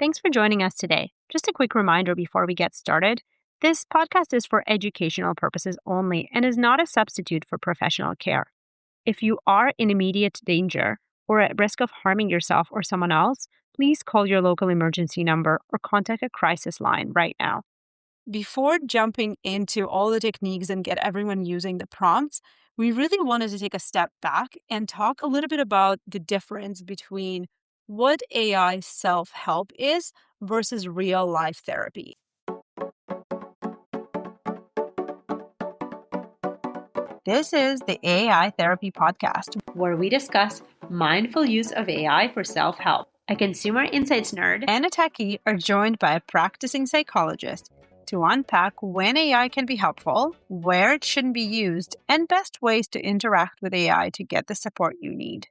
Thanks for joining us today. Just a quick reminder before we get started. This podcast is for educational purposes only and is not a substitute for professional care. If you are in immediate danger or at risk of harming yourself or someone else, please call your local emergency number or contact a crisis line right now. Before jumping into all the techniques and get everyone using the prompts, we really wanted to take a step back and talk a little bit about the difference between what AI self-help is versus real life therapy. This is the AI Therapy Podcast, Where we discuss mindful use of AI for self-help. A consumer insights nerd and a techie are joined by a practicing psychologist to unpack when AI can be helpful, where it shouldn't be used, and best ways to interact with AI to get the support you need.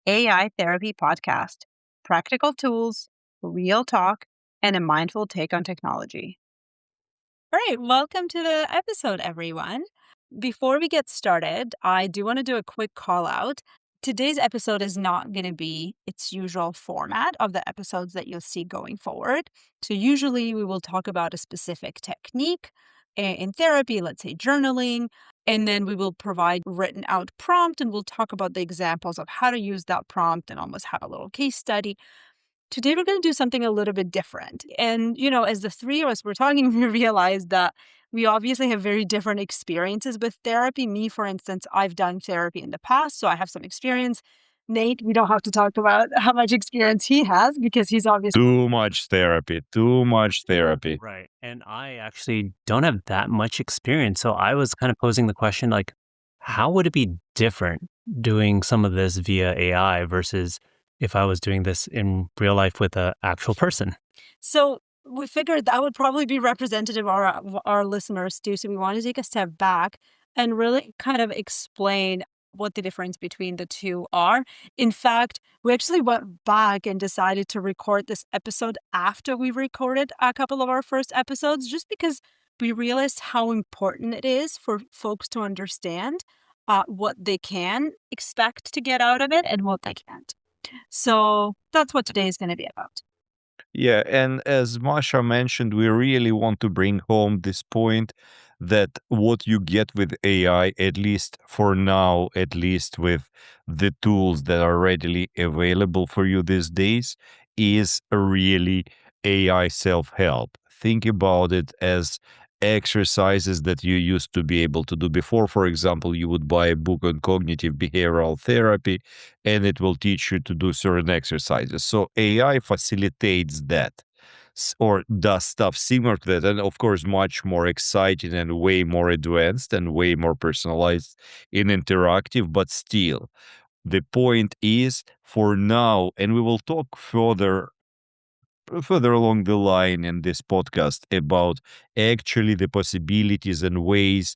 AI Therapy Podcast, practical tools, real talk, and a mindful take on technology. All right, welcome to the episode, everyone. Before we get started, I do want to do a quick call out. Today's episode is not going to be its usual format of the episodes that you'll see going forward. So usually we will talk about a specific technique in therapy, let's say journaling, and then we will provide written out prompt and we'll talk about the examples of how to use that prompt and almost have a little case study. Today, we're going to do something a little bit different. And, as the three of us were talking, we realized that we obviously have very different experiences with therapy. Me, for instance, I've done therapy in the past, so I have some experience. Nate, we don't have to talk about how much experience he has because he's obviously Too much therapy. Right. And I actually don't have that much experience. So I was kind of posing the question like, how would it be different doing some of this via AI versus if I was doing this in real life with an actual person? So we figured that would probably be representative of our listeners too. So we want to take a step back and really kind of explain what the difference between the two are. In fact, we actually went back and decided to record this episode after we recorded a couple of our first episodes, just because we realized how important it is for folks to understand what they can expect to get out of it and what they can't. So that's what today is going to be about. Yeah, and as Masha mentioned, we really want to bring home this point that what you get with AI, at least for now, at least with the tools that are readily available for you these days, is really AI self-help. Think about it as exercises that you used to be able to do before. For example, you would buy a book on cognitive behavioral therapy and it will teach you to do certain exercises. So AI facilitates that or does stuff similar to that. And of course, much more exciting and way more advanced and way more personalized and interactive. But still, the point is for now, and we will talk further along the line in this podcast about actually the possibilities and ways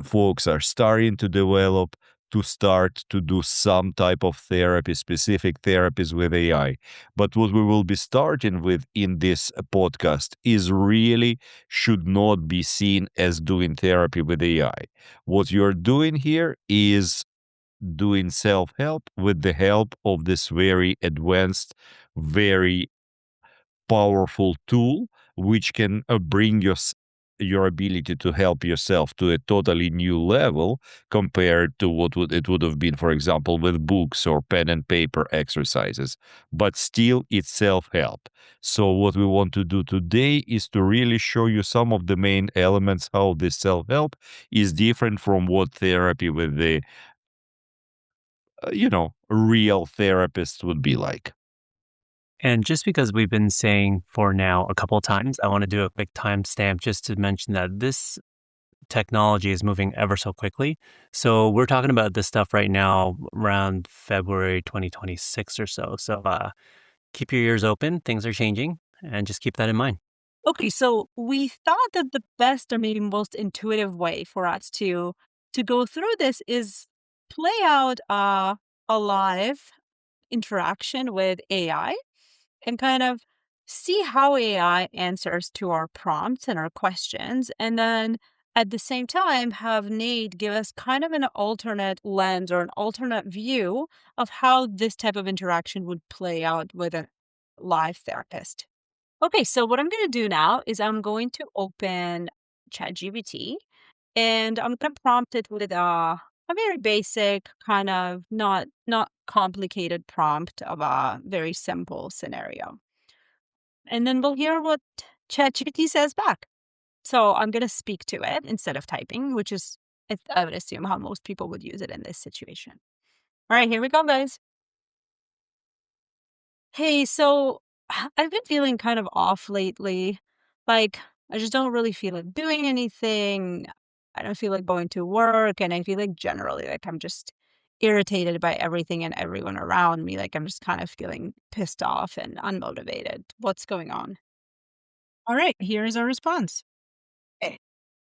folks are starting to develop to start to do some type of therapy, specific therapies with AI. But what we will be starting with in this podcast is really should not be seen as doing therapy with AI. What you're doing here is doing self-help with the help of this very advanced, very powerful tool which can bring your ability to help yourself to a totally new level compared to what it would have been, for example, with books or pen and paper exercises. But still, it's self-help. So what we want to do today is to really show you some of the main elements how this self-help is different from what therapy with the real therapist would be like. And just because we've been saying for now a couple of times, I want to do a quick timestamp just to mention that this technology is moving ever so quickly. So we're talking about this stuff right now around February 2026 or so. So keep your ears open. Things are changing and just keep that in mind. Okay, so we thought that the best or maybe most intuitive way for us to go through this is play out a live interaction with AI and kind of see how AI answers to our prompts and our questions. And then at the same time, have Nate give us kind of an alternate lens or an alternate view of how this type of interaction would play out with a live therapist. Okay, so what I'm going to do now is I'm going to open ChatGPT and I'm going to prompt it with a very basic kind of not complicated prompt of a very simple scenario. And then we'll hear what ChatGPT says back. So I'm going to speak to it instead of typing, which is, I would assume, how most people would use it in this situation. All right, here we go, guys. Hey, so I've been feeling kind of off lately. Like, I just don't really feel like doing anything. I don't feel like going to work. And I feel like generally, like, I'm just irritated by everything and everyone around me. Like, I'm just kind of feeling pissed off and unmotivated. What's going on? All right, here is our response. Hey,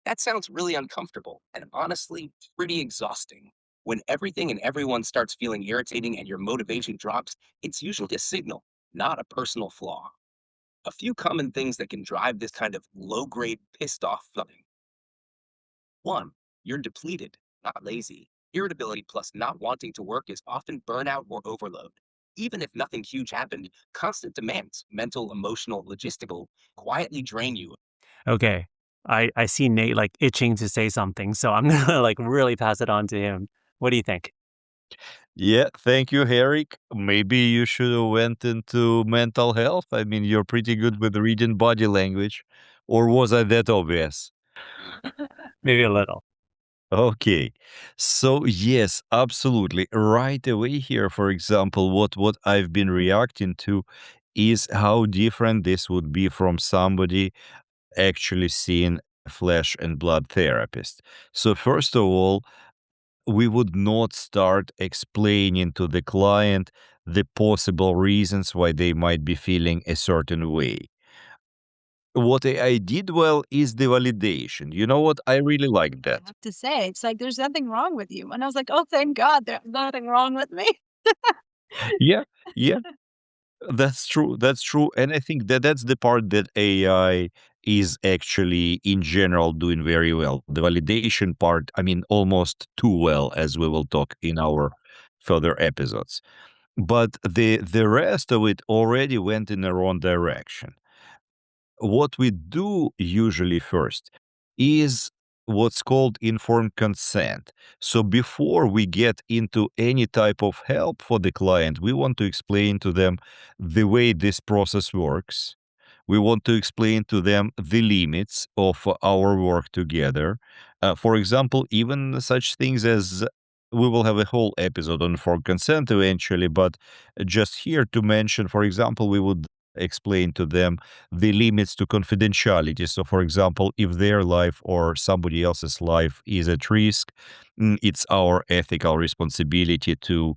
that sounds really uncomfortable and honestly pretty exhausting. When everything and everyone starts feeling irritating and your motivation drops, it's usually a signal, not a personal flaw. A few common things that can drive this kind of low grade, pissed off feeling. One, you're depleted, not lazy. Irritability plus not wanting to work is often burnout or overload. Even if nothing huge happened, constant demands, mental, emotional, logistical, quietly drain you. Okay. I see Nate like itching to say something, so I'm gonna like really pass it on to him. What do you think? Yeah, thank you, Eric. Maybe you should have went into mental health. I mean, you're pretty good with reading body language. Or was I that obvious? Maybe a little. Okay. So yes, absolutely. Right away here, for example, what I've been reacting to is how different this would be from somebody actually seeing a flesh and blood therapist. So first of all, we would not start explaining to the client the possible reasons why they might be feeling a certain way. What I did well is the validation. You know what? I really like I that. have to say, it's like there's nothing wrong with you. And I was like, oh, thank God, there's nothing wrong with me. Yeah, yeah, that's true. That's true. And I think that that's the part that AI is actually in general doing very well. The validation part, I mean, almost too well, as we will talk in our further episodes. But the rest of it already went in the wrong direction. What we do usually first is what's called informed consent. So before we get into any type of help for the client, we want to explain to them the way this process works. We want to explain to them the limits of our work together. For example, even such things as we will have a whole episode on informed consent eventually, but just here to mention, for example, we would explain to them the limits to confidentiality. So, for example, if their life or somebody else's life is at risk, it's our ethical responsibility to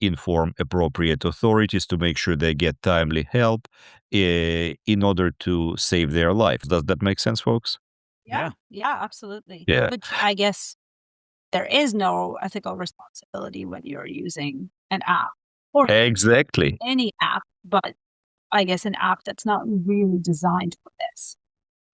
inform appropriate authorities to make sure they get timely help in order to save their lives. Does that make sense, folks? Yeah, Yeah. yeah, absolutely. Yeah, Which I guess there is no ethical responsibility when you're using an app or exactly. any app, but I guess an app that's not really designed for this.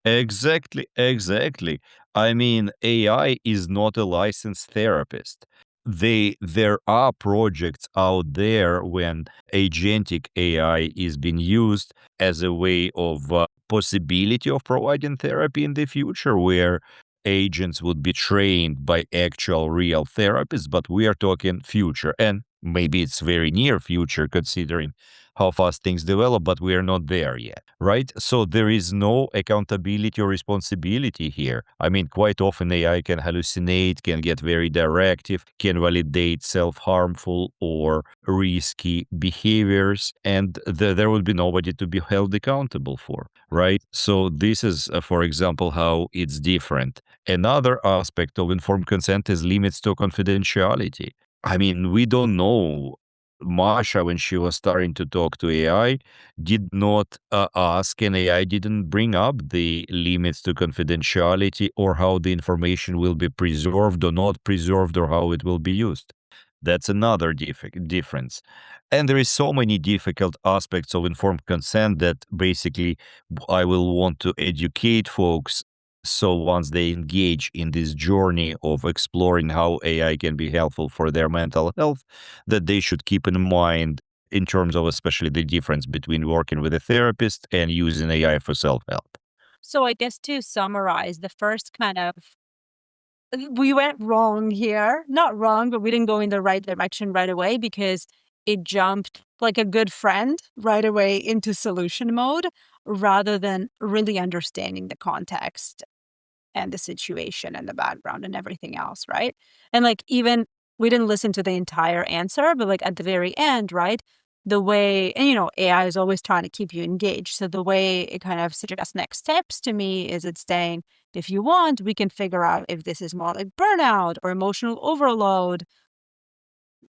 Exactly, exactly. I mean, AI is not a licensed therapist. There are projects out there when agentic AI is being used as a way of possibility of providing therapy in the future, where agents would be trained by actual real therapists. But we are talking future, and maybe it's very near future, considering how fast things develop, but we are not there yet, right? So there is no accountability or responsibility here. I mean, quite often AI can hallucinate, can get very directive, can validate self-harmful or risky behaviors, and there would be nobody to be held accountable for, right? So this is, for example, how it's different. Another aspect of informed consent is limits to confidentiality. I mean, we don't know. Masha, when she was starting to talk to AI, did not ask, and AI didn't bring up the limits to confidentiality or how the information will be preserved or not preserved or how it will be used. That's another difference. And there is so many difficult aspects of informed consent that basically I will want to educate folks. So once they engage in this journey of exploring how AI can be helpful for their mental health, that they should keep in mind in terms of especially the difference between working with a therapist and using AI for self-help? So I guess to summarize, the first kind of we went wrong here. Not wrong, but we didn't go in the right direction right away because it jumped like a good friend right away into solution mode rather than really understanding the context and the situation and the background and everything else, right? And like even we didn't listen to the entire answer, but like at the very end, right? The way, and AI is always trying to keep you engaged. So the way it kind of suggests next steps to me is it's saying, if you want, we can figure out if this is more like burnout or emotional overload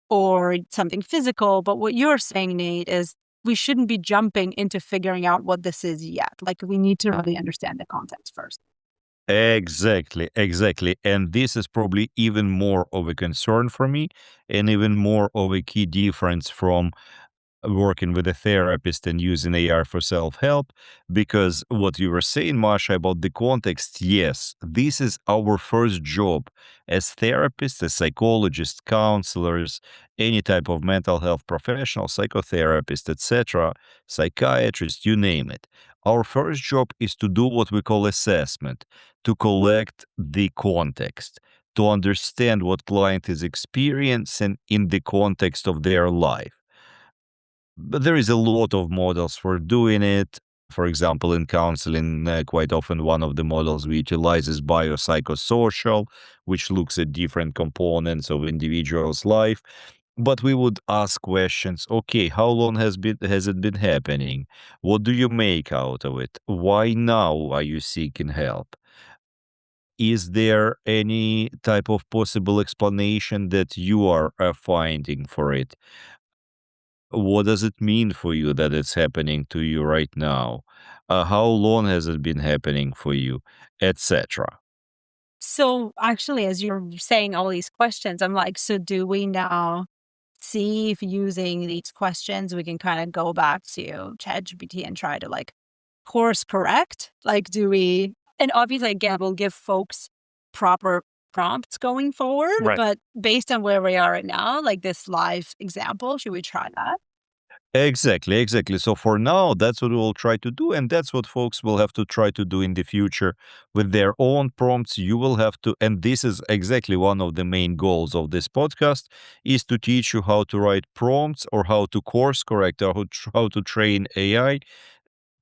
or something physical. But what you're saying, Nate, is we shouldn't be jumping into figuring out what this is yet. Like we need to really understand the context first. Exactly, exactly. And this is probably even more of a concern for me and even more of a key difference from working with a therapist and using AI for self-help, because what you were saying, Masha, about the context, yes, this is our first job as therapists, as psychologists, counselors, any type of mental health professional, psychotherapist, etc., psychiatrist, you name it. Our first job is to do what we call assessment, to collect the context, to understand what client is experiencing in the context of their life. But there is a lot of models for doing it. For example, in counseling, quite often one of the models we utilize is biopsychosocial, which looks at different components of individual's life. But we would ask questions. Okay, how long has it been happening? What do you make out of it? Why now are you seeking help? Is there any type of possible explanation that you are finding for it? What does it mean for you that it's happening to you right now? How long has it been happening for you, etc.? So actually, as you're saying all these questions, I'm like, so do we now see if using these questions we can kind of go back to ChatGPT and try to like course correct? Like, do we? And obviously, again, we'll give folks proper prompts going forward. Right. But based on where we are right now, like this live example, should we try that? Exactly, exactly. So for now, that's what we'll try to do, and that's what folks will have to try to do in the future with their own prompts. You will have to, and this is exactly one of the main goals of this podcast, is to teach you how to write prompts or how to course correct or how to train AI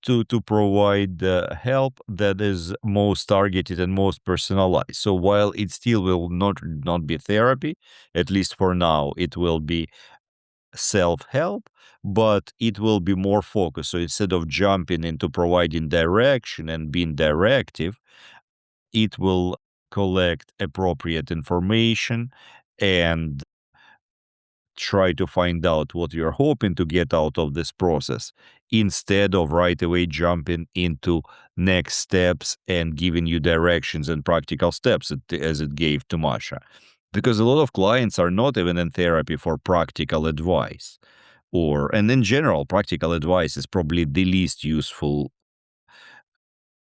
to provide help that is most targeted and most personalized. So while it still will not be therapy, at least for now, it will be self-help, but it will be more focused. So instead of jumping into providing direction and being directive, it will collect appropriate information and try to find out what you're hoping to get out of this process instead of right away jumping into next steps and giving you directions and practical steps as it gave to Masha. Because a lot of clients are not even in therapy for practical advice. And in general, practical advice is probably the least useful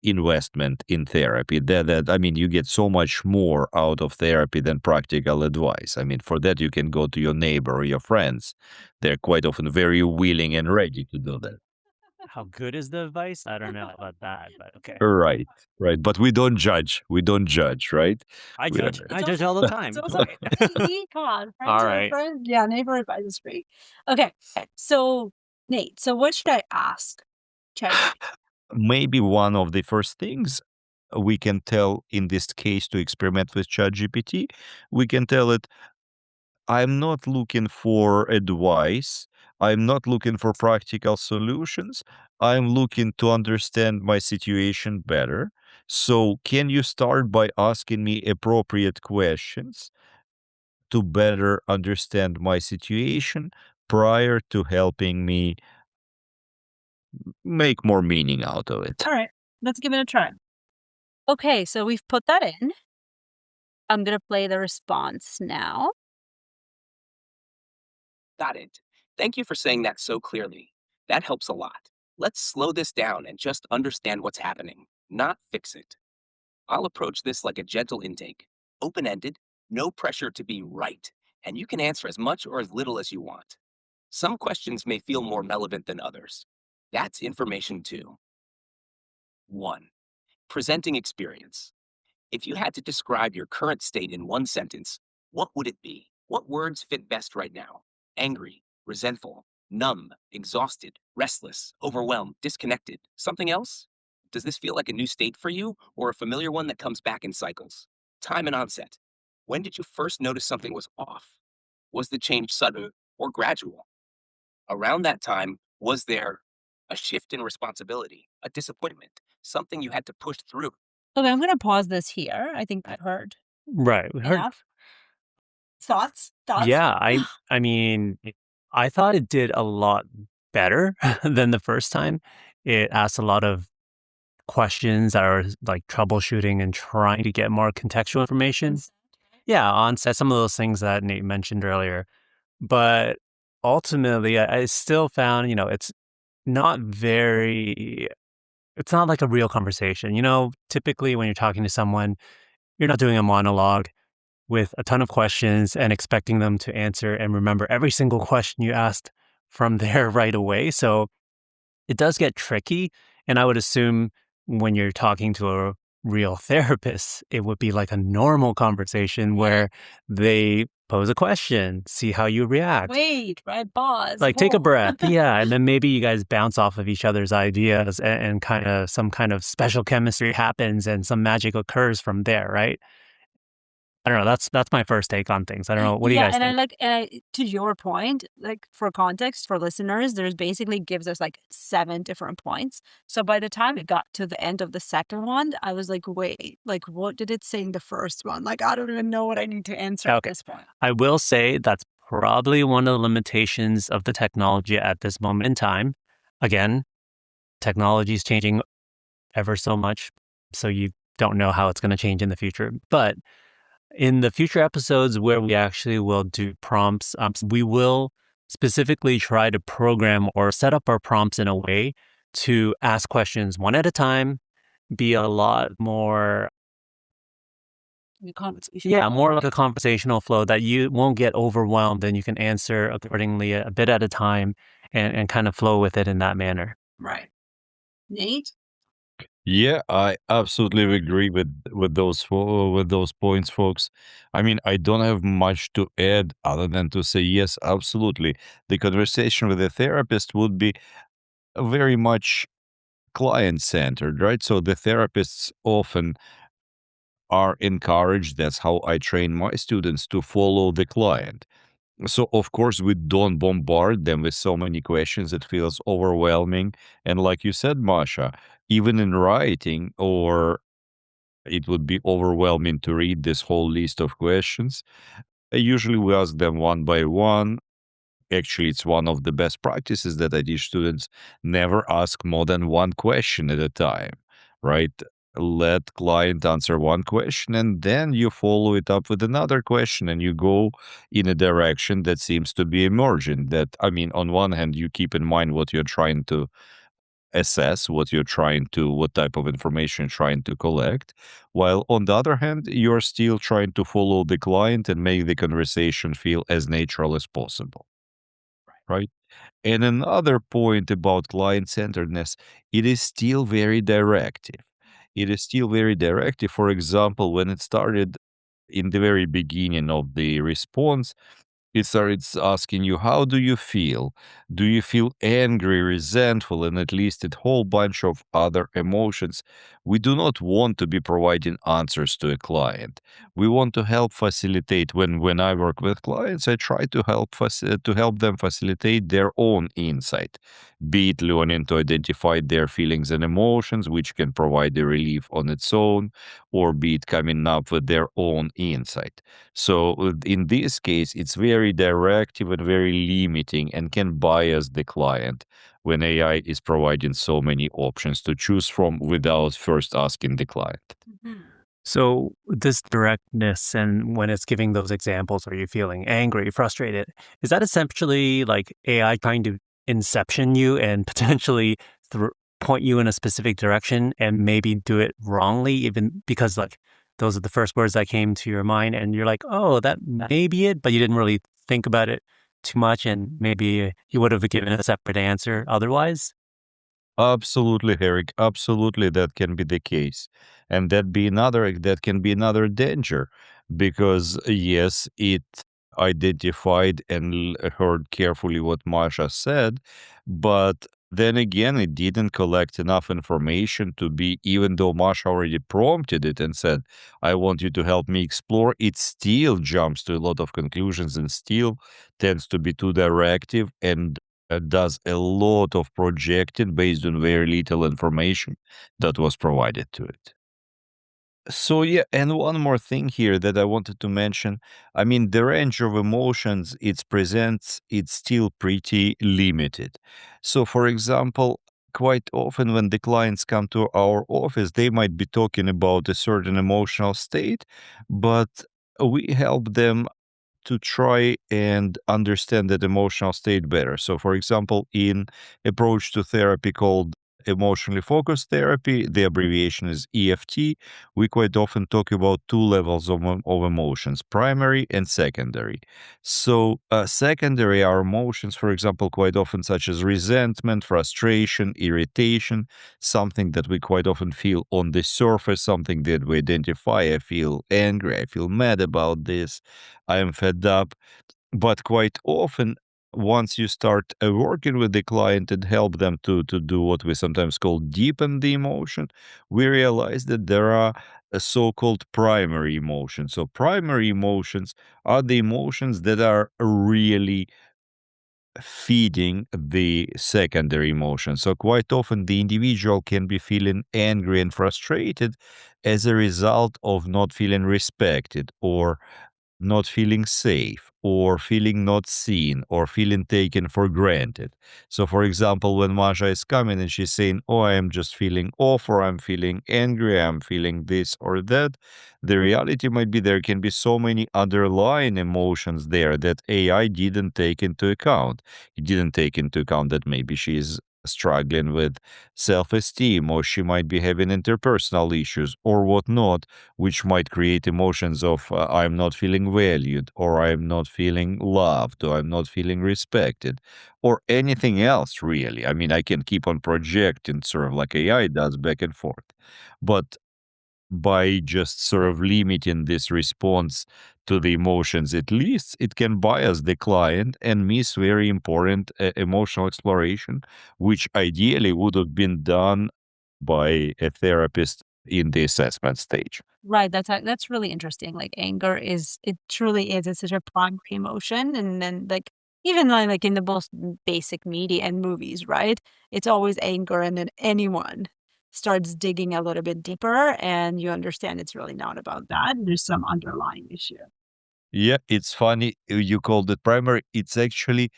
investment in therapy. That I mean, you get so much more out of therapy than practical advice. I mean, for that you can go to your neighbor or your friends. They're quite often very willing and ready to do that. How good is the advice? I don't know about that, but okay. Right, right. But we don't judge. We don't judge, right? I We judge. don't. I judge all the time. So it's okay. See, come on, friends All are right. friends. Yeah, neighbor advice is great. Okay, so Nate, so what should I ask ChatGPT? Maybe one of the first things we can tell in this case to experiment with ChatGPT, we can tell it, I'm not looking for advice. I'm not looking for practical solutions. I'm looking to understand my situation better. So, can you start by asking me appropriate questions to better understand my situation prior to helping me make more meaning out of it? All right, let's give it a try. Okay, so we've put that in. I'm gonna play the response now. Got it. Thank you for saying that so clearly. That helps a lot. Let's slow this down and just understand what's happening, not fix it. I'll approach this like a gentle intake, open ended, no pressure to be right, and you can answer as much or as little as you want. Some questions may feel more relevant than others. That's information too. 1. Presenting experience. If you had to describe your current state in one sentence, what would it be? What words fit best right now? Angry, resentful, numb, exhausted, restless, overwhelmed, disconnected. Something else? Does this feel like a new state for you or a familiar one that comes back in cycles? Time and onset. When did you first notice something was off? Was the change sudden or gradual? Around that time, was there a shift in responsibility, a disappointment, something you had to push through? Okay, I'm going to pause this here. I think I've heard Right. We heard. enough. Thoughts? Yeah. I mean, I thought it did a lot better than the first time. It asked a lot of questions that are like troubleshooting and trying to get more contextual information. Yeah, onset, some of those things that Nate mentioned earlier. But ultimately, I still found, it's not very, it's not like a real conversation. Typically when you're talking to someone, you're not doing a monologue with a ton of questions and expecting them to answer and remember every single question you asked from there right away. So it does get tricky. And I would assume when you're talking to a real therapist, it would be like a normal conversation where they pose a question, see how you react. Wait, right? Pause. Like take a Whoa. breath. Yeah. And then maybe you guys bounce off of each other's ideas and kind of some kind of special chemistry happens and some magic occurs from there, right? I don't know. That's my first take on things. I don't know. What do you Yeah, guys and think? to your point, like for context for listeners, there's basically gives us like 7 different points. So by the time it got to the end of the second one, I was like, wait, like what did it say in the first one? Like I don't even know what I need to answer at Okay. this point. I will say that's probably one of the limitations of the technology at this moment in time. Again, technology is changing ever so much, so you don't know how it's going to change in the future. But in the future episodes where we actually will do prompts, we will specifically try to program or set up our prompts in a way to ask questions one at a time, be a lot more, yeah, more like a conversational flow that you won't get overwhelmed and you can answer accordingly a bit at a time and kind of flow with it in that manner. Right. Nate? Yeah, I absolutely agree with those points, folks. I mean, I don't have much to add other than to say yes, absolutely. The conversation with a therapist would be very much client-centered, right? So the therapists often are encouraged, that's how I train my students, to follow the client. So, of course, we don't bombard them with so many questions. It feels overwhelming. And like you said, Masha, even in writing, or it would be overwhelming to read this whole list of questions. Usually we ask them one by one. Actually, it's one of the best practices that I teach students. Never ask more than one question at a time, right? Let client answer one question and then you follow it up with another question and you go in a direction that seems to be emergent. That, I mean, on one hand, you keep in mind what you're trying to assess, what type of information you're trying to collect, while on the other hand, you're still trying to follow the client and make the conversation feel as natural as possible, right? And another point about client centeredness, it is still very directive. It is still very directive. For example, when it started in the very beginning of the response, it starts asking you, how do you feel? Do you feel angry, resentful, and at least a whole bunch of other emotions? We do not want to be providing answers to a client. We want to help facilitate. When I work with clients, I try to help them facilitate their own insight, be it learning to identify their feelings and emotions, which can provide a relief on its own, or be it coming up with their own insight. So in this case, it's very directive and very limiting and can bias the client when AI is providing so many options to choose from without first asking the client. So this directness and when it's giving those examples, are you feeling angry, frustrated? Is that essentially like AI trying to inception you and potentially point you in a specific direction and maybe do it wrongly, even because like those are the first words that came to your mind and you're like, oh, that may be it, but you didn't really think about it too much and maybe he would have given a separate answer otherwise? Absolutely, Eric. Absolutely, that can be the case, and that can be another danger, because yes, it identified and heard carefully what Masha said, but then again, it didn't collect enough information to be. Even though Masha already prompted it and said, "I want you to help me explore," it still jumps to a lot of conclusions and still tends to be too directive and does a lot of projecting based on very little information that was provided to it. So yeah, and one more thing here that I wanted to mention. I mean, the range of emotions it presents, it's still pretty limited. So for example, quite often when the clients come to our office, they might be talking about a certain emotional state, but we help them to try and understand that emotional state better. So, for example, in approach to therapy called emotionally focused therapy, the abbreviation is EFT, we quite often talk about two levels of emotions, primary and secondary. So, secondary are emotions, for example, quite often such as resentment, frustration, irritation, something that we quite often feel on the surface, something that we identify. I feel angry, I feel mad about this, I am fed up. But quite often, once you start working with the client and help them to do what we sometimes call deepen the emotion, we realize that there are so-called primary emotions. So primary emotions are the emotions that are really feeding the secondary emotion. So quite often the individual can be feeling angry and frustrated as a result of not feeling respected or not feeling safe or feeling not seen or feeling taken for granted. So, for example, when Masha is coming and she's saying, "Oh, I am just feeling off, or I'm feeling angry, I'm feeling this or that," the reality might be there can be so many underlying emotions there that AI didn't take into account. It didn't take into account that maybe she's struggling with self esteem, or she might be having interpersonal issues, or whatnot, which might create emotions of I'm not feeling valued, or I'm not feeling loved, or I'm not feeling respected, or anything else, really. I mean, I can keep on projecting sort of like AI does back and forth. But by just sort of limiting this response to the emotions, at least it can bias the client and miss very important emotional exploration, which ideally would have been done by a therapist in the assessment stage. Right, that's really interesting. Like anger is it truly is. It's such a primary emotion, and then like even like in the most basic media and movies, right? It's always anger, and then anyone starts digging a little bit deeper, and you understand it's really not about that. There's some underlying issue. Yeah, it's funny you called it primary. It's actually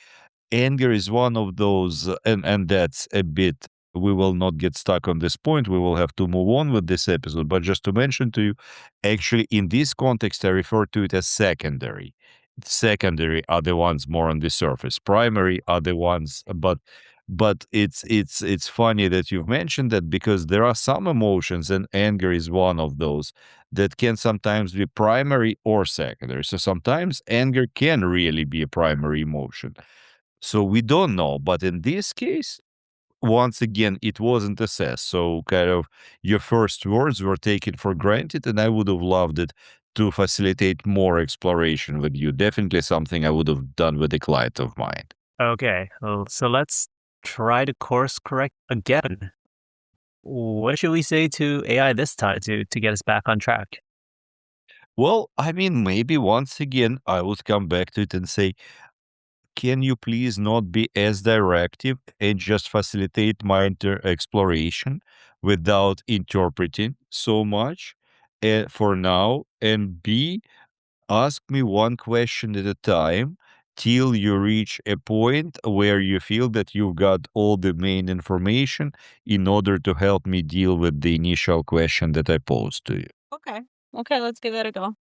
anger is one of those, and that's a bit. We will not get stuck on this point. We will have to move on with this episode. But just to mention to you, actually, in this context, I refer to it as secondary. Secondary are the ones more on the surface. Primary are the ones, but it's funny that you've mentioned that, because there are some emotions, and anger is one of those that can sometimes be primary or secondary. So sometimes anger can really be a primary emotion, so we don't know. But in this case, once again, it wasn't assessed. So kind of your first words were taken for granted, and I would have loved it to facilitate more exploration with you. Definitely something I would have done with a client of mine. Okay, well, so let's try to course correct again. What should we say to AI this time to get us back on track? Well, I mean, maybe once again, I would come back to it and say, can you please not be as directive and just facilitate my exploration without interpreting so much for now? And B, ask me one question at a time till you reach a point where you feel that you've got all the main information in order to help me deal with the initial question that I posed to you. Okay. Okay, let's give that a go.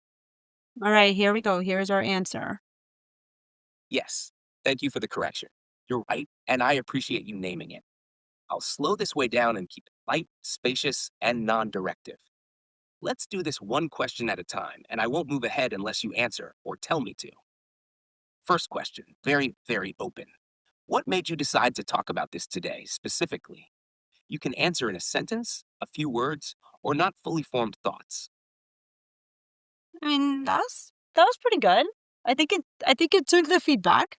All right, here we go. Here's our answer. Yes, thank you for the correction. You're right, and I appreciate you naming it. I'll slow this way down and keep it light, spacious, and non directive. Let's do this one question at a time, and I won't move ahead unless you answer or tell me to. First question, very, very open. What made you decide to talk about this today specifically? You can answer in a sentence, a few words, or not fully formed thoughts. I mean, that was pretty good. I think it took the feedback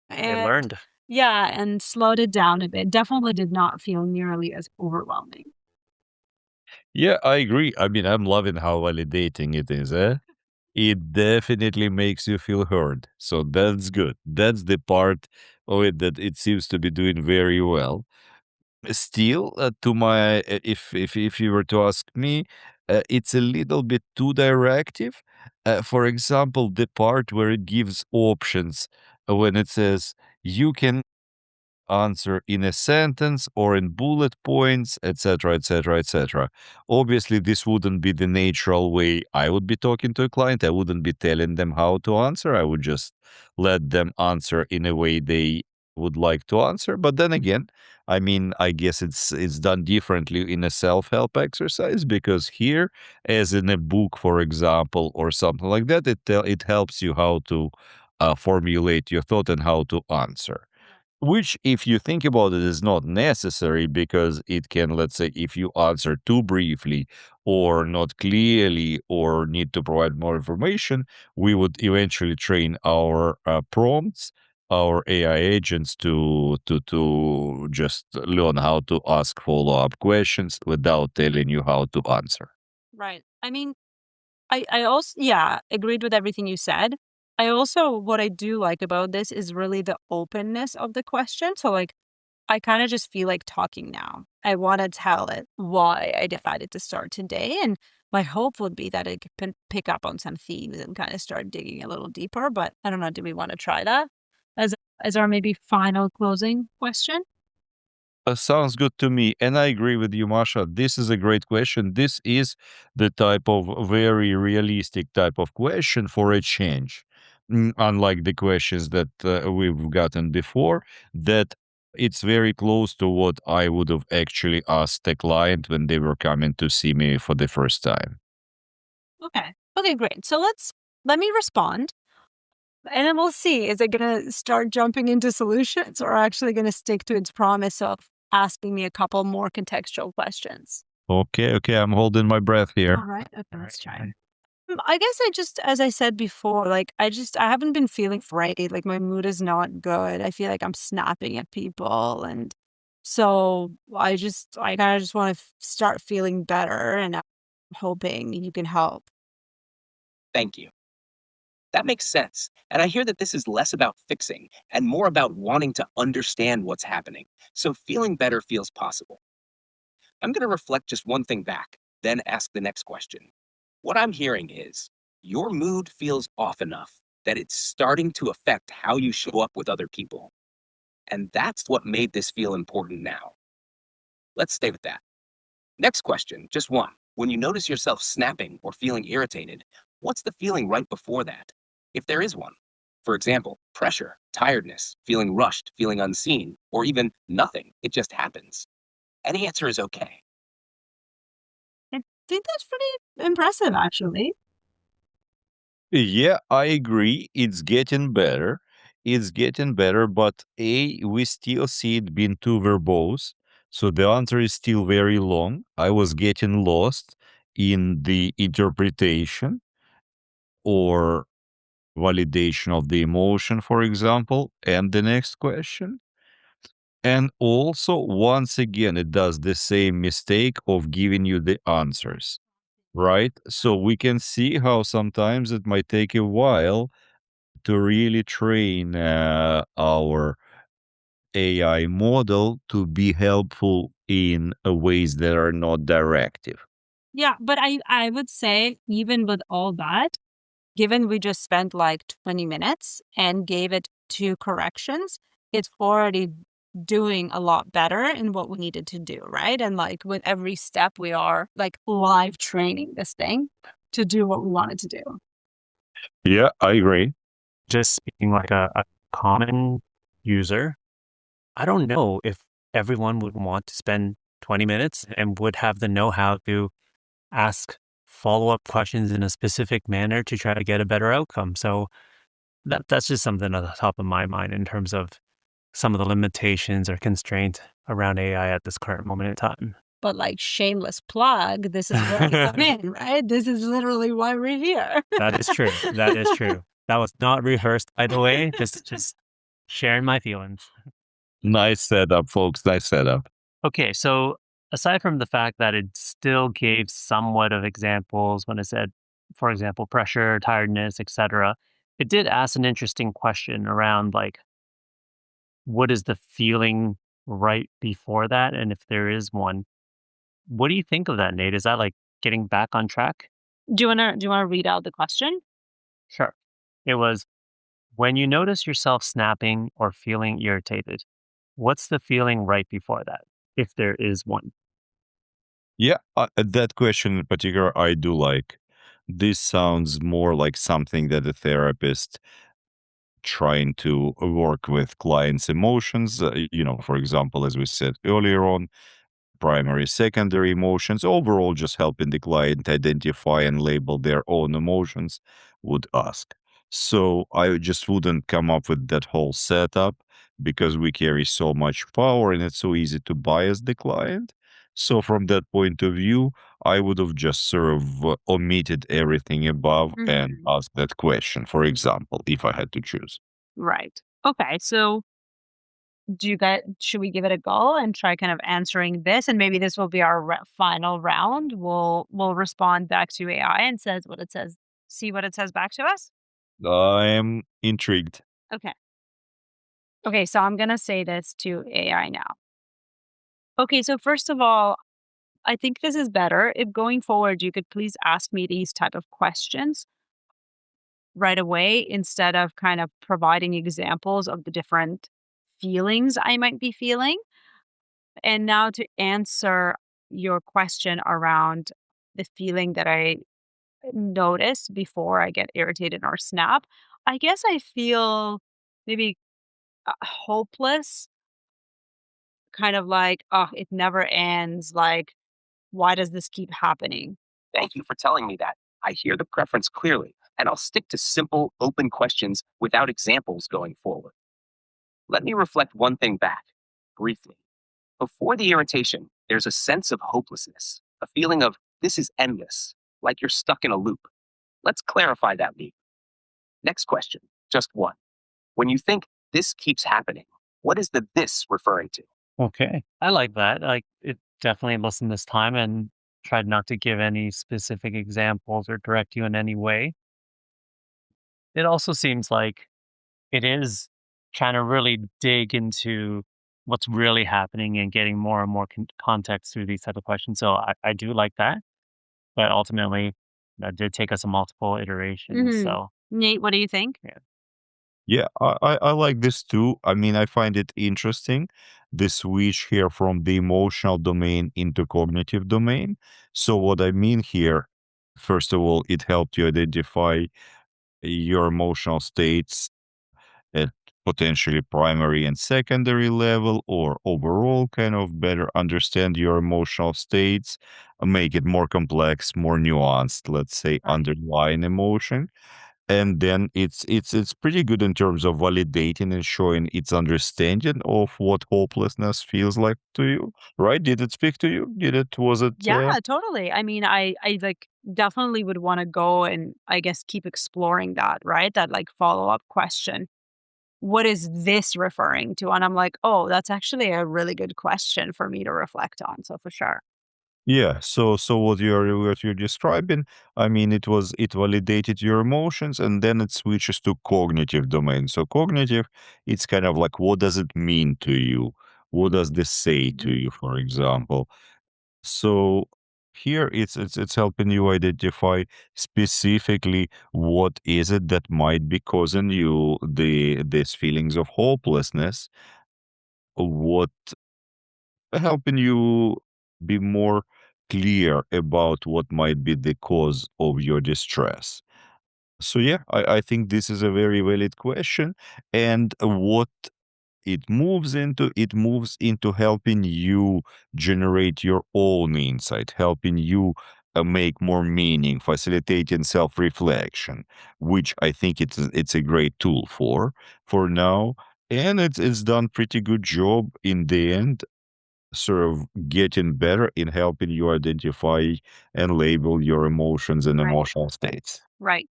They and learned. yeah, and slowed it down a bit. Definitely did not feel nearly as overwhelming. Yeah, I agree. I mean, I'm loving how validating it is, eh? It definitely makes you feel heard. So that's good. That's the part of it that it seems to be doing very well. Still, to my if you were to ask me, it's a little bit too directive. For example, the part where it gives options when it says you can answer in a sentence or in bullet points, etc., etc., etc. Obviously, this wouldn't be the natural way I would be talking to a client. I wouldn't be telling them how to answer. I would just let them answer in a way they would like to answer. But then again, I mean, I guess it's done differently in a self-help exercise because here, as in a book, for example, or something like that, it helps you how to formulate your thought and how to answer. Which, if you think about it, is not necessary because it can, let's say, if you answer too briefly or not clearly or need to provide more information, we would eventually train our prompts, our AI agents to just learn how to ask follow-up questions without telling you how to answer. Right. I mean, I also, yeah, agreed with everything you said. I also, what I do like about this is really the openness of the question. So, like, I kind of just feel like talking now. I want to tell it why I decided to start today. And my hope would be that I could pick up on some themes and kind of start digging a little deeper. But I don't know, do we want to try that as, as our maybe final closing question? Sounds good to me. And I agree with you, Masha. This is a great question. This is the type of very realistic type of question for a change. Unlike the questions that we've gotten before, that it's very close to what I would have actually asked a client when they were coming to see me for the first time. Okay. Okay, great. So let me respond. And then we'll see. Is it going to start jumping into solutions or actually going to stick to its promise of asking me a couple more contextual questions? Okay, okay, I'm holding my breath All here. right. Okay, let's try. I guess I just, as I said before, like I haven't been feeling great. Like my mood is not good. I feel like I'm snapping at people. And so I kind of just want to start feeling better. And I'm hoping you can help. Thank you. That makes sense. And I hear that this is less about fixing and more about wanting to understand what's happening. So feeling better feels possible. I'm going to reflect just one thing back, then ask the next question. What I'm hearing is your mood feels off enough that it's starting to affect how you show up with other people. And that's what made this feel important now. Let's stay with that. Next question, just one. When you notice yourself snapping or feeling irritated, what's the feeling right before that? If there is one. For example, pressure, tiredness, feeling rushed, feeling unseen, or even nothing. It just happens. Any answer is okay. I think that's pretty impressive, actually. Yeah, I agree. It's getting better. It's getting better, but we still see it being too verbose. So the answer is still very long. I was getting lost in the interpretation or validation of the emotion, for example, and the next question. And also, once again, it does the same mistake of giving you the answers, right? So we can see how sometimes it might take a while to really train our AI model to be helpful in ways that are not directive. Yeah, but I would say even with all that, given we just spent like 20 minutes and gave it two corrections, it's already doing a lot better in what we needed to do, right? And like with every step, we are like live training this thing to do what we wanted to do. Yeah, I agree. Just speaking like a common user, I don't know if everyone would want to spend 20 minutes and would have the know-how to ask follow-up questions in a specific manner to try to get a better outcome. So That's just something on the top of my mind in terms of some of the limitations or constraints around AI at this current moment in time. But like shameless plug, this is where we come in, right? This is literally why we're here. That is true. That is true. That was not rehearsed, by the way. Just sharing my feelings. Nice setup, folks. Nice setup. Okay, so aside from the fact that it still gave somewhat of examples when it said, for example, pressure, tiredness, etc., it did ask an interesting question around like, what is the feeling right before that? And if there is one, what do you think of that, Nate? Is that like getting back on track? Do you wanna read out the question? Sure. It was when you notice yourself snapping or feeling irritated, what's the feeling right before that, if there is one? Yeah, that question in particular, I do like. This sounds more like something that a therapist trying to work with clients' emotions. For example, as we said earlier on, primary, secondary emotions, overall, just helping the client identify and label their own emotions, would ask. So I just wouldn't come up with that whole setup because we carry so much power and it's so easy to bias the client. So from that point of view, I would have just sort of omitted everything above and Mhm. asked that question, for example, if I had to choose. Right. Okay, so should we give it a go and try kind of answering this? And maybe this will be our final round. We'll respond back to AI and says what it says. See what it says back to us. I am intrigued. Okay. Okay. So I'm gonna say this to AI now. Okay. So first of all, I think this is better if going forward you could please ask me these type of questions right away instead of kind of providing examples of the different feelings I might be feeling. And now to answer your question around the feeling that I notice before I get irritated or snap, I guess I feel maybe hopeless, kind of like, oh, it never ends. Like, why does this keep happening? Thank you for telling me that. I hear the preference clearly, and I'll stick to simple, open questions without examples going forward. Let me reflect one thing back, briefly. Before the irritation, there's a sense of hopelessness, a feeling of this is endless, like you're stuck in a loop. Let's clarify that loop. Next question, just one. When you think this keeps happening, what is the this referring to? Okay. I like that. Like it definitely listened this time and tried not to give any specific examples or direct you in any way. It also seems like it is trying to really dig into what's really happening and getting more and more context through these type of questions. So I do like that, but ultimately that did take us a multiple iterations. Hmm. So Nate, what do you think? yeah. Yeah, I like this too. I mean, I find it interesting, the switch here from the emotional domain into cognitive domain. So what I mean here, first of all, it helped you identify your emotional states at potentially primary and secondary level, or overall kind of better understand your emotional states, make it more complex, more nuanced, let's say, Right. underlying emotion. And then it's pretty good in terms of validating and showing its understanding of what hopelessness feels like to you, right? Did it speak to you? Did it was it Yeah, totally. I mean, I like definitely would want to go and I guess keep exploring that, right? That like follow-up question. What is this referring to? And I'm like, oh, that's actually a really good question for me to reflect on. So for sure. Yeah, so what you're describing, I mean, it validated your emotions and then it switches to cognitive domain. So cognitive, it's kind of like what does it mean to you? What does this say to Mhm. you, for example? So here it's helping you identify specifically what is it that might be causing you these feelings of hopelessness, what helping you be more clear about what might be the cause of your distress. So yeah, I think this is a very valid question. And what it moves into helping you generate your own insight, helping you make more meaning, facilitating self-reflection, which I think it's a great tool for now, and it's done pretty good job in the end, sort of getting better in helping you identify and label your emotions and Right. emotional states. Right.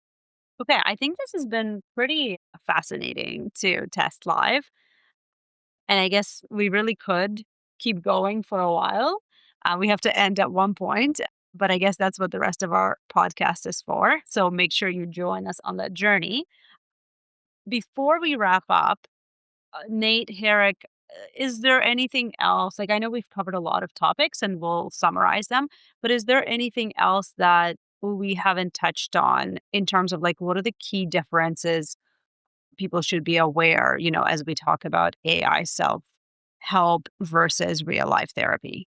Okay, I think this has been pretty fascinating to test live. And I guess we really could keep going for a while. We have to end at one point, but I guess that's what the rest of our podcast is for. So make sure you join us on that journey. Before we wrap up, Nate, Herrick, is there anything else? Like, I know we've covered a lot of topics and we'll summarize them, but is there anything else that we haven't touched on in terms of like what are the key differences people should be aware, as we talk about AI self help versus real life therapy?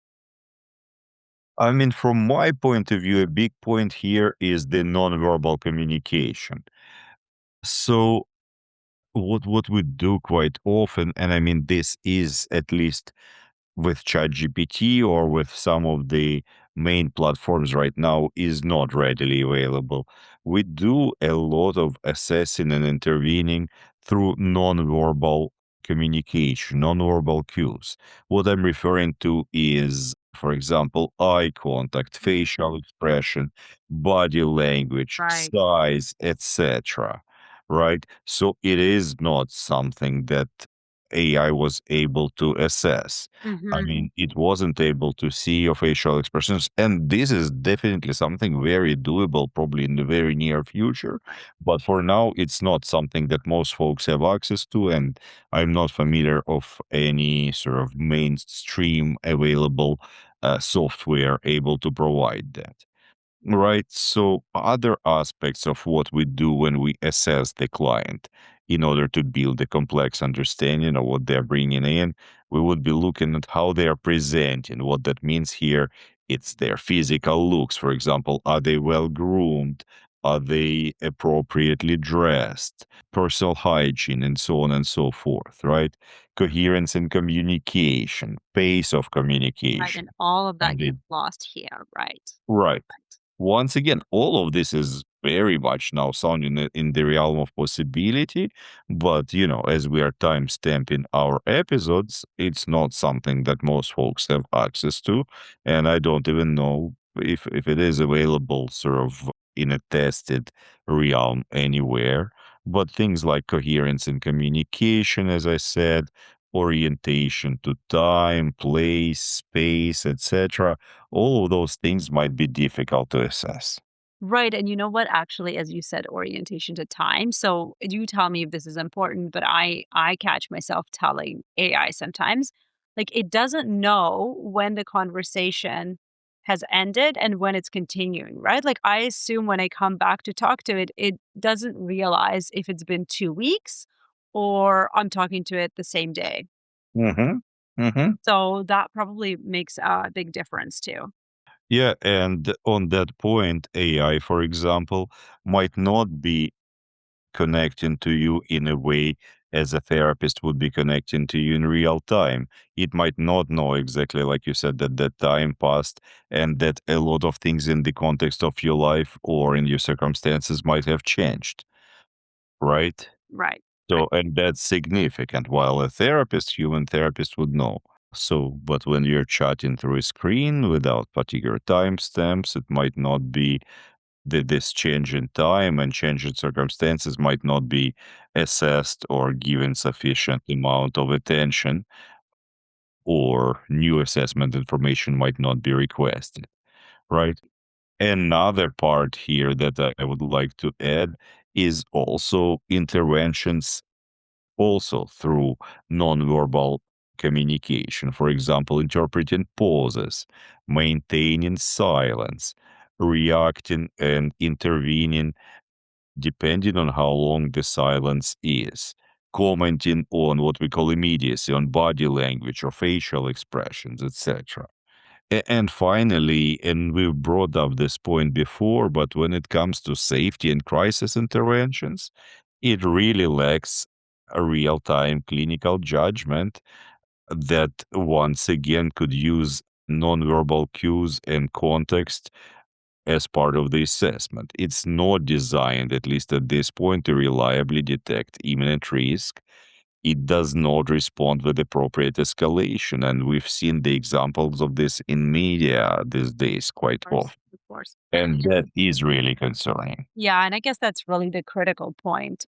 I mean, from my point of view, a big point here is the nonverbal communication. So what we do quite often, and I mean, this is at least with ChatGPT or with some of the main platforms right now is not readily available. We do a lot of assessing and intervening through nonverbal communication, nonverbal cues. What I'm referring to is, for example, eye contact, facial expression, body language, Right. size, etc. Right? So it is not something that AI was able to assess. I Hmm. mean, it wasn't able to see your facial expressions. And this is definitely something very doable, probably in the very near future. Right. But for now, it's not something that most folks have access to. And I'm not familiar of any sort of mainstream available software able to provide that. Right. So, other aspects of what we do when we assess the client in order to build a complex understanding of what they're bringing in, we would be looking at how they are presenting. What that means here, it's their physical looks. For example, are they well groomed? Are they appropriately dressed? Personal hygiene, and so on and so forth. Right. Coherence in communication, pace of Right. And communication. all of I that gets mean, lost here. Right. right. Right. Once again, all of this is very much now sounding in the realm of possibility, but as we are time stamping our episodes, it's not something that most folks have access to, and I don't even know if it is available sort of in a tested realm anywhere. But things like coherence in communication, as I said, orientation to time, place, space, etc., all of those things might be difficult to assess. Right. And you know what? Actually, as you said, orientation to time. So you tell me if this is important, but I catch myself telling AI sometimes, like it doesn't know when the conversation has ended and when it's continuing, right? Like I assume when I come back to talk to it, it doesn't realize if it's been 2 weeks or I'm talking to it the same day. Mhm. Mhm. So that probably makes a big difference too. Yeah, and on that point, AI, for example, might not be connecting to you in a way as a therapist would be connecting to you in real time. It might not know exactly, like you said, that that time passed and that a lot of things in the context of your life or in your circumstances might have changed, right? Right. Right. So, and that's significant. While a therapist, human therapist would know. So, but when you're chatting through a screen without particular timestamps, it might not be that this change in time and change in circumstances might not be assessed or given sufficient amount of attention, or new assessment information might not be requested, right? Another part here that I would like to add is also interventions also through nonverbal communication. For example, interpreting pauses, maintaining silence, reacting and intervening depending on how long the silence is, commenting on what we call immediacy, on body language or facial expressions, etc. And finally, and we've brought up this point before, but when it comes to safety and crisis interventions, it really lacks a real time clinical judgment that once again could use nonverbal cues and context as part of the assessment. It's not designed, at least at this point, to reliably detect imminent risk. It does not respond with appropriate escalation. And we've seen the examples of this in media these days quite often. Of course. And that is really concerning. Yeah, and I guess that's really the critical point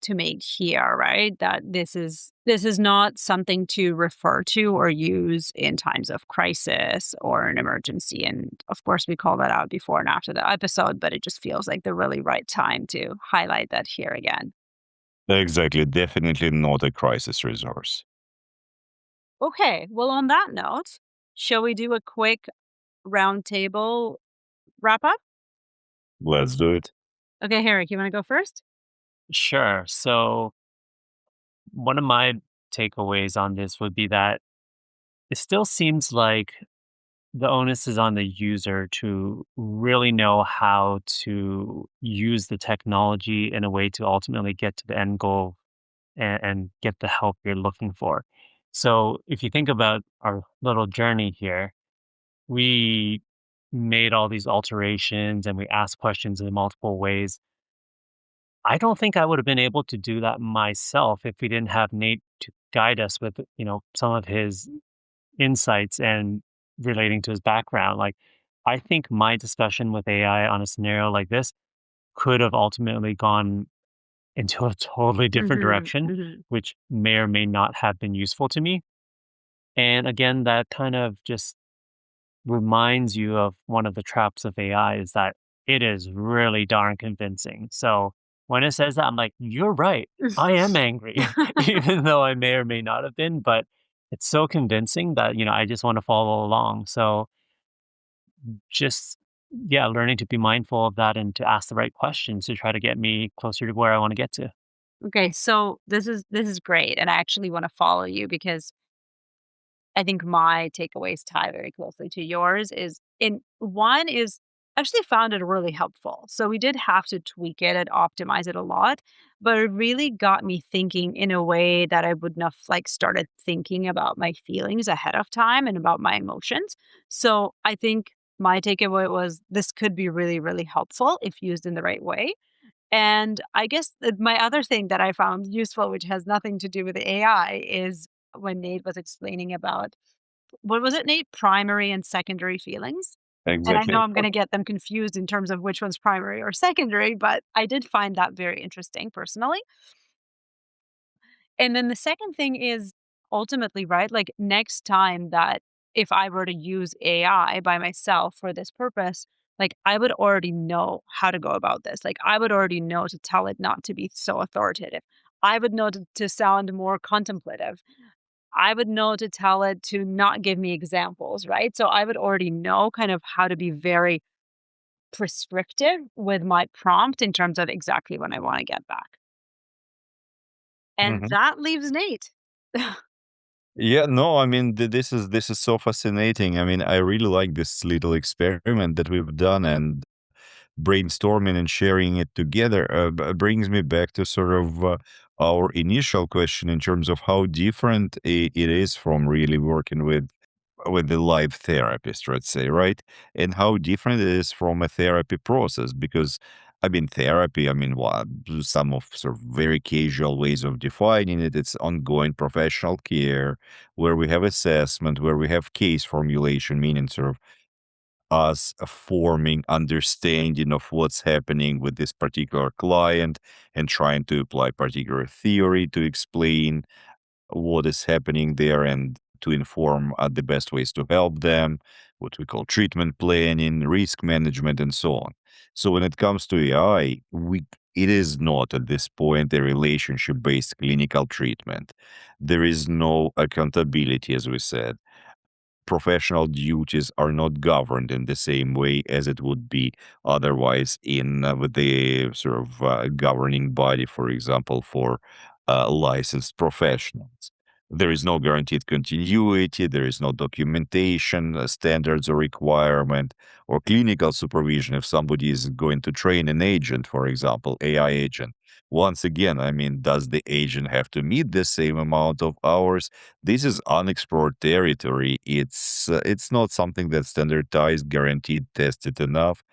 to make here, right? That this is not something to refer to or use in times of crisis or an emergency. And of course, we call that out before and after the episode, but it just feels like the really right time to highlight that here again. Exactly. Definitely not a crisis resource. Okay, well, on that note, shall we do a quick roundtable wrap up? Let's do it. Okay, Herrick, you want to go first? Sure. So, one of my takeaways on this would be that it still seems like the onus is on the user to really know how to use the technology in a way to ultimately get to the end goal and get the help you're looking for. So, if you think about our little journey here, we made all these alterations and we asked questions in multiple ways. I don't think I would have been able to do that myself if we didn't have Nate to guide us with, some of his insights and relating to his background. Like, I think my discussion with AI on a scenario like this could have ultimately gone into a totally different direction, Hmm. which may or may not have been useful to me. And again, that kind of just reminds you of one of the traps of AI is that it is really darn convincing. So when it says that, I'm like, you're right. I am angry, even though I may or may not have been, but it's so convincing that, I just want to follow along. So just, yeah, learning to be mindful of that and to ask the right questions to try to get me closer to where I want to get to. Okay, so this is great, and I actually want to follow you because I think my takeaways tie very closely to yours. Is in one is actually found it really helpful. So we did have to tweak it and optimize it a lot, but it really got me thinking in a way that I wouldn't have like started thinking about my feelings ahead of time and about my emotions. So I think my takeaway was this could be really, really helpful if used in the right way. And I guess my other thing that I found useful, which has nothing to do with the AI, is when Nate was explaining about what was it, Nate? Primary and secondary feelings. And I know Exactly. I'm going to get them confused in terms of which one's primary or secondary, but I did find that very interesting personally. And then the second thing is ultimately, right? Like next time that if I were to use AI by myself for this purpose, like I would already know how to go about this. Like I would already know to tell it not to be so authoritative. I would know to sound more contemplative. I would know to tell it to not give me examples, right? So I would already know kind of how to be very prescriptive with my prompt in terms of exactly when I want to get back. And Mhm. that leaves Nate. Yeah, no, I mean, this is so fascinating. I mean, I really like this little experiment that we've done, and brainstorming and sharing it together brings me back to sort of our initial question in terms of how different it is from really working with the live therapist, let's say, right? And how different it is from a therapy process. Because, I mean, therapy, I mean, what some of sort of very casual ways of defining it, it's ongoing professional care where we have assessment, where we have case formulation, meaning sort of us forming understanding of what's happening with this particular client and trying to apply particular theory to explain what is happening there and to inform the best ways to help them, what we call treatment planning, risk management, and so on. So when it comes to AI, it is not at this point a relationship-based clinical treatment. There is no accountability, as we said. Professional duties are not governed in the same way as it would be otherwise in with the sort of governing body, for example, for licensed professionals. There is no guaranteed continuity, there is no documentation, standards or requirement, or clinical supervision if somebody is going to train an agent, for example, AI agent. Once again, I mean, does the agent have to meet the same amount of hours? This is unexplored territory. It's not something that's standardized, guaranteed, tested enough.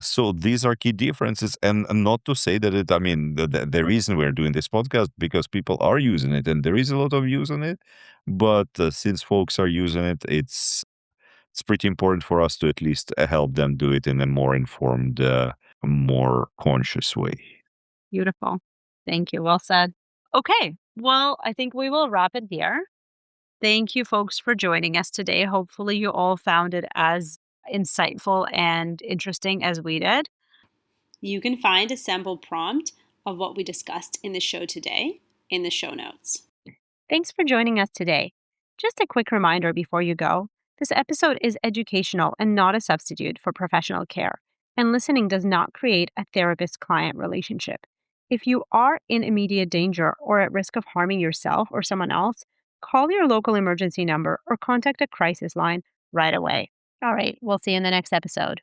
So these are key differences, and not to say that I mean, the reason we're doing this podcast because people are using it, and there is a lot of use on it. But since folks are using it, it's pretty important for us to at least help them do it in a more informed, more conscious way. Beautiful. Thank you. Well said. Okay. Well, I think we will wrap it here. Thank you, folks, for joining us today. Hopefully, you all found it as insightful and interesting as we did. You can find a sample prompt of what we discussed in the show today in the show notes. Thanks for joining us today. Just a quick reminder before you go, this episode is educational and not a substitute for professional care, and listening does not create a therapist-client relationship. If you are in immediate danger or at risk of harming yourself or someone else, call your local emergency number or contact a crisis line right away. All right, we'll see you in the next episode.